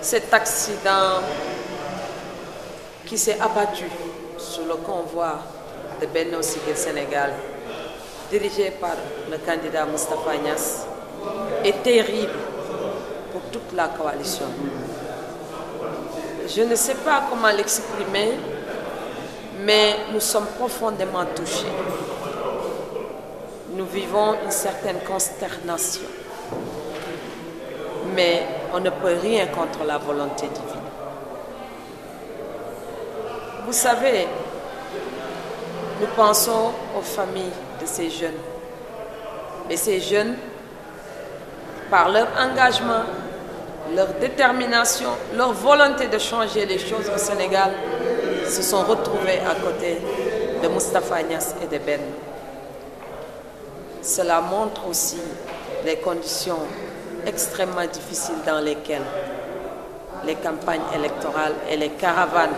cet accident qui s'est abattu sur le convoi de Benno Siggil Sénégal, dirigé par le candidat Moustapha Niasse, est terrible pour toute la coalition. Je ne sais pas comment l'exprimer, mais nous sommes profondément touchés. Nous vivons une certaine consternation, mais on ne peut rien contre la volonté divine. Vous savez, nous pensons aux familles de ces jeunes. Et ces jeunes, par leur engagement, leur détermination, leur volonté de changer les choses au Sénégal, se sont retrouvés à côté de Moustapha Niasse et de Ben. Cela montre aussi les conditions extrêmement difficiles dans lesquelles les campagnes électorales et les caravanes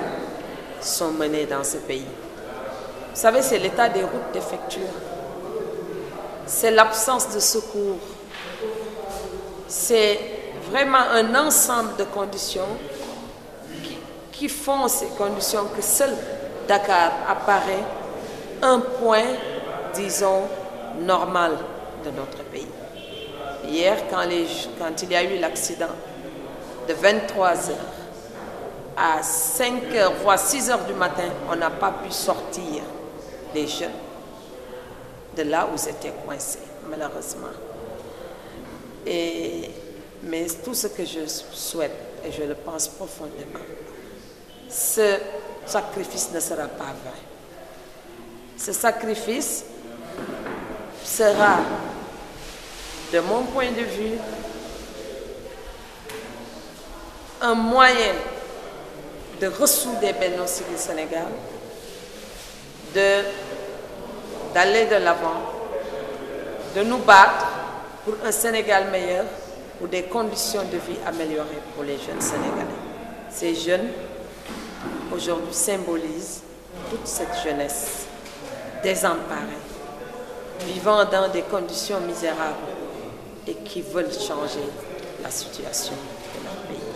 sont menées dans ce pays. Vous savez, c'est l'état des routes défectueuses, c'est l'absence de secours, c'est vraiment un ensemble de conditions qui font ces conditions que seul Dakar apparaît un point, disons, normal de notre pays. Hier, quand il y a eu l'accident de 23 h à 5 h, voire 6 h du matin, on n'a pas pu sortir les jeunes de là où ils étaient coincés, malheureusement. Mais tout ce que je souhaite, et je le pense profondément, ce sacrifice ne sera pas vain. Ce sacrifice sera, de mon point de vue, un moyen de ressouder Benno Siggil Sénégal, d'aller de l'avant, de nous battre pour un Sénégal meilleur, pour des conditions de vie améliorées pour les jeunes Sénégalais. Ces jeunes, aujourd'hui, symbolisent toute cette jeunesse désemparée, vivant dans des conditions misérables et qui veulent changer la situation de leur pays.